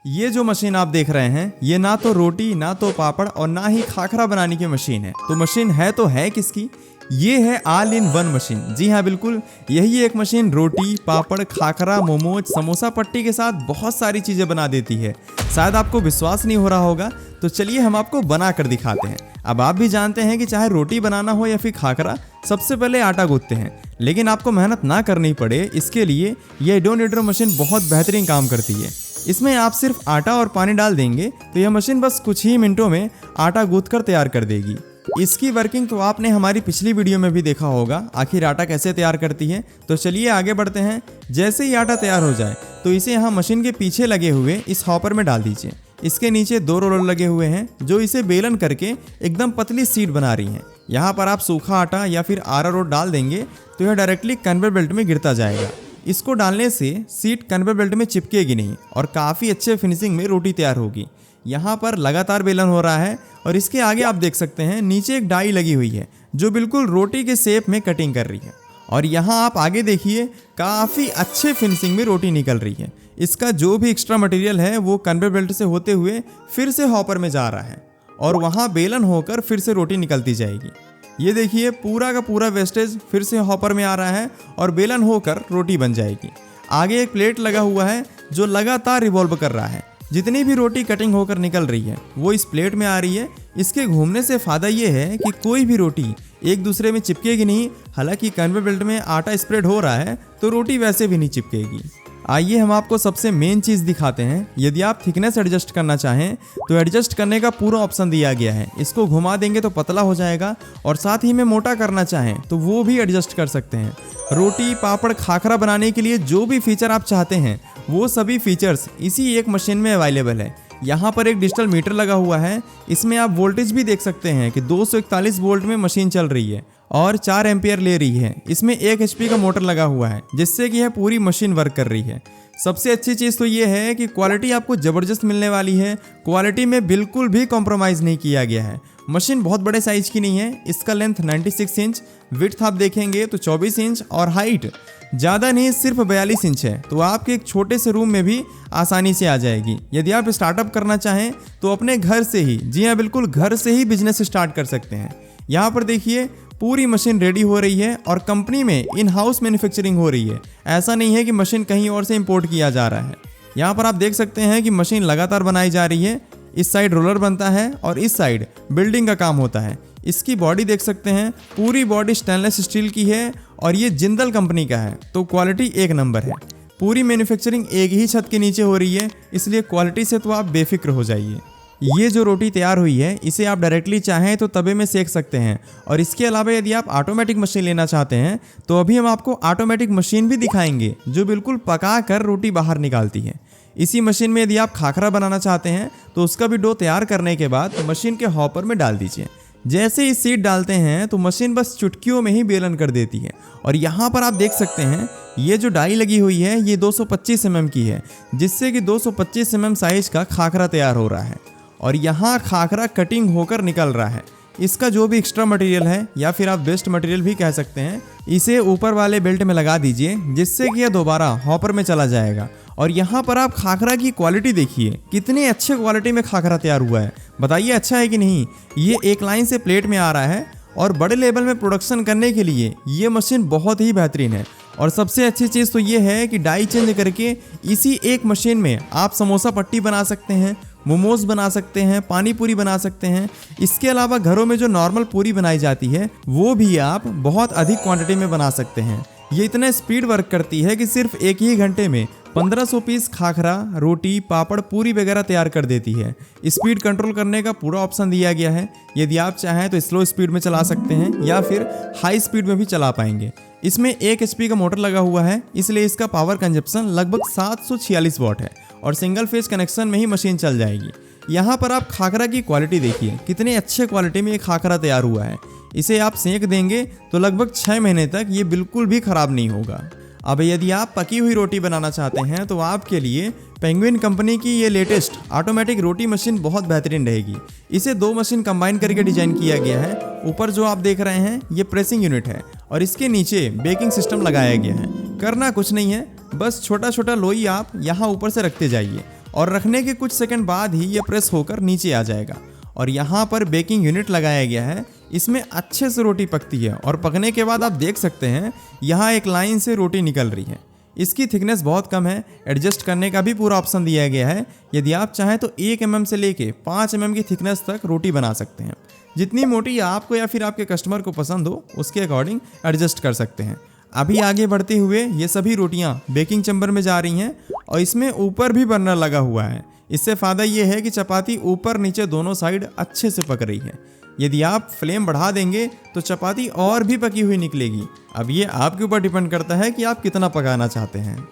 ये जो मशीन आप देख रहे हैं ये ना तो रोटी ना तो पापड़ और ना ही खाखरा बनाने की मशीन है। तो मशीन है तो है किसकी? ये है ऑल इन वन मशीन। जी हाँ बिल्कुल, यही एक मशीन रोटी पापड़ खाखरा मोमोज समोसा पट्टी के साथ बहुत सारी चीज़ें बना देती है। शायद आपको विश्वास नहीं हो रहा होगा, तो चलिए हम आपको बना कर दिखाते हैं। अब आप भी जानते हैं कि चाहे रोटी बनाना हो या फिर खाखरा, सबसे पहले आटा गूंथते हैं, लेकिन आपको मेहनत ना करनी पड़े इसके लिए ये डो नीडर मशीन बहुत बेहतरीन काम करती है। इसमें आप सिर्फ आटा और पानी डाल देंगे तो यह मशीन बस कुछ ही मिनटों में आटा गूंथ कर तैयार कर देगी। इसकी वर्किंग तो आपने हमारी पिछली वीडियो में भी देखा होगा, आखिर आटा कैसे तैयार करती है। तो चलिए आगे बढ़ते हैं। जैसे ही आटा तैयार हो जाए तो इसे यहाँ मशीन के पीछे लगे हुए इस हॉपर में डाल दीजिए। इसके नीचे 2 रोलर लगे हुए हैं जो इसे बेलन करके एकदम पतली शीट बना रही हैं। यहाँ पर आप सूखा आटा या फिर अरारोट डाल देंगे तो यह डायरेक्टली कन्वेयर बेल्ट में गिरता जाएगा। इसको डालने से सीट कन्वेयर बेल्ट में चिपकेगी नहीं और काफ़ी अच्छे फिनिशिंग में रोटी तैयार होगी। यहाँ पर लगातार बेलन हो रहा है और इसके आगे आप देख सकते हैं नीचे एक डाई लगी हुई है जो बिल्कुल रोटी के शेप में कटिंग कर रही है। और यहाँ आप आगे देखिए काफ़ी अच्छे फिनिशिंग में रोटी निकल रही है। इसका जो भी एक्स्ट्रा मटेरियल है वो कन्वेयर बेल्ट से होते हुए फिर से हॉपर में जा रहा है और वहाँ बेलन होकर फिर से रोटी निकलती जाएगी। ये देखिए पूरा का पूरा वेस्टेज फिर से हॉपर में आ रहा है और बेलन होकर रोटी बन जाएगी। आगे एक प्लेट लगा हुआ है जो लगातार रिवॉल्व कर रहा है। जितनी भी रोटी कटिंग होकर निकल रही है वो इस प्लेट में आ रही है। इसके घूमने से फ़ायदा ये है कि कोई भी रोटी एक दूसरे में चिपकेगी नहीं। हालांकि कन्वेयर बेल्ट में आटा स्प्रेड हो रहा है तो रोटी वैसे भी नहीं चिपकेगी। आइए हम आपको सबसे मेन चीज़ दिखाते हैं। यदि आप थिकनेस एडजस्ट करना चाहें तो एडजस्ट करने का पूरा ऑप्शन दिया गया है। इसको घुमा देंगे तो पतला हो जाएगा और साथ ही में मोटा करना चाहें तो वो भी एडजस्ट कर सकते हैं। रोटी पापड़ खाखरा बनाने के लिए जो भी फीचर आप चाहते हैं वो सभी फीचर्स इसी एक मशीन में अवेलेबल है। यहाँ पर एक डिजिटल मीटर लगा हुआ है। इसमें आप वोल्टेज भी देख सकते हैं कि 241 वोल्ट में मशीन चल रही है और 4 एम्पियर ले रही है। इसमें 1 HP का मोटर लगा हुआ है जिससे कि यह पूरी मशीन वर्क कर रही है। सबसे अच्छी चीज़ तो ये है कि क्वालिटी आपको ज़बरदस्त मिलने वाली है। क्वालिटी में बिल्कुल भी कॉम्प्रोमाइज़ नहीं किया गया है। मशीन बहुत बड़े साइज़ की नहीं है। इसका लेंथ 96 इंच, विड्थ आप देखेंगे तो 24 इंच और हाइट ज़्यादा नहीं सिर्फ 42 इंच है। तो आपके एक छोटे से रूम में भी आसानी से आ जाएगी। यदि आप स्टार्टअप करना चाहें तो अपने घर से ही, जी हाँ बिल्कुल घर से ही बिजनेस स्टार्ट कर सकते हैं। यहाँ पर देखिए पूरी मशीन रेडी हो रही है और कंपनी में इन हाउस मैन्युफैक्चरिंग हो रही है। ऐसा नहीं है कि मशीन कहीं और से इंपोर्ट किया जा रहा है। यहाँ पर आप देख सकते हैं कि मशीन लगातार बनाई जा रही है। इस साइड रोलर बनता है और इस साइड बिल्डिंग का काम होता है। इसकी बॉडी देख सकते हैं, पूरी बॉडी स्टेनलेस स्टील की है और ये जिंदल कंपनी का है। तो क्वालिटी एक नंबर है। पूरी मैन्युफैक्चरिंग एक ही छत के नीचे हो रही है, इसलिए क्वालिटी से तो आप बेफिक्र हो जाइए। ये जो रोटी तैयार हुई है इसे आप डायरेक्टली चाहें तो तवे में सेक सकते हैं। और इसके अलावा यदि आप ऑटोमेटिक मशीन लेना चाहते हैं तो अभी हम आपको ऑटोमेटिक मशीन भी दिखाएंगे जो बिल्कुल पका कर रोटी बाहर निकालती है। इसी मशीन में यदि आप खाखरा बनाना चाहते हैं तो उसका भी डो तैयार करने के बाद मशीन के हॉपर में डाल दीजिए। जैसे ही सीट डालते हैं तो मशीन बस चुटकियों में ही बेलन कर देती है। और यहाँ पर आप देख सकते हैं ये जो डाई लगी हुई है ये 225 mm की है, जिससे कि 225 mm साइज का खाखरा तैयार हो रहा है। और यहाँ खाखरा कटिंग होकर निकल रहा है। इसका जो भी एक्स्ट्रा मटेरियल है या फिर आप वेस्ट मटेरियल भी कह सकते हैं, इसे ऊपर वाले बेल्ट में लगा दीजिए जिससे कि यह दोबारा हॉपर में चला जाएगा। और यहाँ पर आप खाखरा की क्वालिटी देखिए, कितने अच्छे क्वालिटी में खाखरा तैयार हुआ है। बताइए अच्छा है कि नहीं। ये एक लाइन से प्लेट में आ रहा है और बड़े लेवल में प्रोडक्शन करने के लिए ये मशीन बहुत ही बेहतरीन है। और सबसे अच्छी चीज़ तो ये है कि डाई चेंज करके इसी एक मशीन में आप समोसा पट्टी बना सकते हैं, मोमोज बना सकते हैं, पानी पूरी बना सकते हैं। इसके अलावा घरों में जो नॉर्मल पूरी बनाई जाती है वो भी आप बहुत अधिक क्वांटिटी में बना सकते हैं। ये इतना स्पीड वर्क करती है कि सिर्फ एक ही घंटे में 1500 पीस खाखरा रोटी पापड़ पूरी वगैरह तैयार कर देती है। स्पीड कंट्रोल करने का पूरा ऑप्शन दिया गया है। यदि आप चाहें तो स्लो स्पीड में चला सकते हैं या फिर हाई स्पीड में भी चला पाएंगे। इसमें 1 HP का मोटर लगा हुआ है, इसलिए इसका पावर कंजप्शन लगभग 746 वाट है और सिंगल फेज कनेक्शन में ही मशीन चल जाएगी। यहाँ पर आप खाखरा की क्वालिटी देखिए, कितने अच्छे क्वालिटी में ये खाखरा तैयार हुआ है। इसे आप सेंक देंगे तो लगभग 6 महीने तक ये बिल्कुल भी ख़राब नहीं होगा। अब यदि आप पकी हुई रोटी बनाना चाहते हैं तो आपके लिए पेंगुइन कंपनी की ये लेटेस्ट ऑटोमेटिक रोटी मशीन बहुत बेहतरीन रहेगी। इसे 2 मशीन कंबाइन करके डिजाइन किया गया है। ऊपर जो आप देख रहे हैं ये प्रेसिंग यूनिट है और इसके नीचे बेकिंग सिस्टम लगाया गया है। करना कुछ नहीं है, बस छोटा छोटा लोई आप यहाँ ऊपर से रखते जाइए और रखने के कुछ सेकंड बाद ही ये प्रेस होकर नीचे आ जाएगा। और यहाँ पर बेकिंग यूनिट लगाया गया है, इसमें अच्छे से रोटी पकती है और पकने के बाद आप देख सकते हैं यहाँ एक लाइन से रोटी निकल रही है। इसकी थिकनेस बहुत कम है, एडजस्ट करने का भी पूरा ऑप्शन दिया गया है। यदि आप चाहें तो 1 mm से लेके 5 mm की थिकनेस तक रोटी बना सकते हैं। जितनी मोटी आपको या फिर आपके कस्टमर को पसंद हो उसके अकॉर्डिंग एडजस्ट कर सकते हैं। अभी आगे बढ़ते हुए ये सभी रोटियाँ बेकिंग चैम्बर में जा रही हैं और इसमें ऊपर भी बर्नर लगा हुआ है। इससे फ़ायदा ये है कि चपाती ऊपर नीचे दोनों साइड अच्छे से पक रही है। यदि आप फ्लेम बढ़ा देंगे तो चपाती और भी पकी हुई निकलेगी। अब ये आपके ऊपर डिपेंड करता है कि आप कितना पकाना चाहते हैं।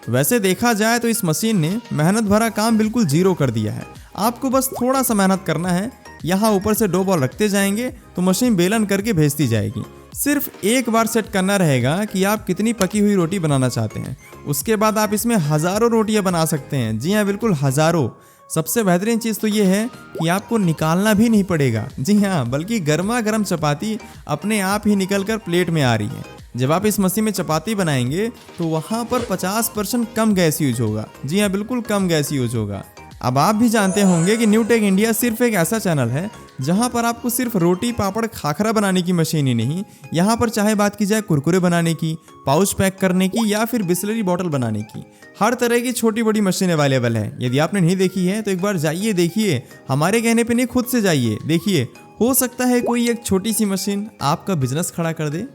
वैसे देखा जाए तो इस मशीन ने मेहनत भरा काम बिल्कुल जीरो कर दिया है। आपको बस थोड़ा सा मेहनत करना है। यहाँ ऊपर से डो बॉल रखते जाएंगे तो मशीन बेलन करके भेजती जाएगी। सिर्फ एक बार सेट करना रहेगा कि आप कितनी पकी हुई रोटी बनाना चाहते हैं। उसके बाद आप इसमें हज़ारों रोटियां बना सकते हैं। जी हाँ, बिल्कुल हज़ारों। सबसे बेहतरीन चीज़ तो ये है कि आपको निकालना भी नहीं पड़ेगा। जी हाँ, बल्कि गर्मा गर्म चपाती अपने आप ही निकल कर प्लेट में आ रही है। जब आप इस मशीन में चपाती बनाएंगे तो वहाँ पर 50% कम गैस यूज होगा। जी हाँ, बिल्कुल कम गैस यूज होगा। अब आप भी जानते होंगे कि न्यू टेक इंडिया सिर्फ एक ऐसा चैनल है जहां पर आपको सिर्फ रोटी पापड़ खाखरा बनाने की मशीन ही नहीं, यहां पर चाहे बात की जाए कुरकुरे बनाने की, पाउच पैक करने की या फिर बिस्लरी बॉटल बनाने की, हर तरह की छोटी बड़ी मशीन अवेलेबल है। यदि आपने नहीं देखी है तो एक बार जाइए देखिए, हमारे कहने पे नहीं खुद से जाइए देखिए। हो सकता है कोई एक छोटी सी मशीन आपका बिजनेस खड़ा कर दे।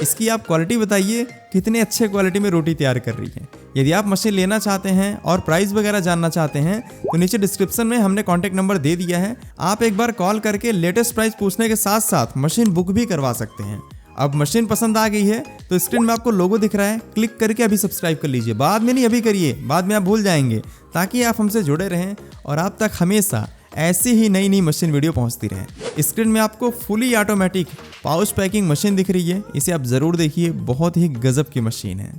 इसकी आप क्वालिटी बताइए, कितने अच्छे क्वालिटी में रोटी तैयार कर रही है। यदि आप मशीन लेना चाहते हैं और प्राइस वगैरह जानना चाहते हैं तो नीचे डिस्क्रिप्शन में हमने कॉन्टैक्ट नंबर दे दिया है। आप एक बार कॉल करके लेटेस्ट प्राइस पूछने के साथ साथ मशीन बुक भी करवा सकते हैं। अब मशीन पसंद आ गई है तो स्क्रीन में आपको लोगो दिख रहा है, क्लिक करके अभी सब्सक्राइब कर लीजिए। बाद में नहीं, अभी करिए, बाद में आप भूल जाएंगे, ताकि आप हमसे जुड़े रहें और आप तक हमेशा ऐसी ही नई नई मशीन वीडियो पहुंचती रहे। स्क्रीन में आपको fully automatic pouch packing machine दिख रही है, इसे आप ज़रूर देखिए, बहुत ही गजब की मशीन है।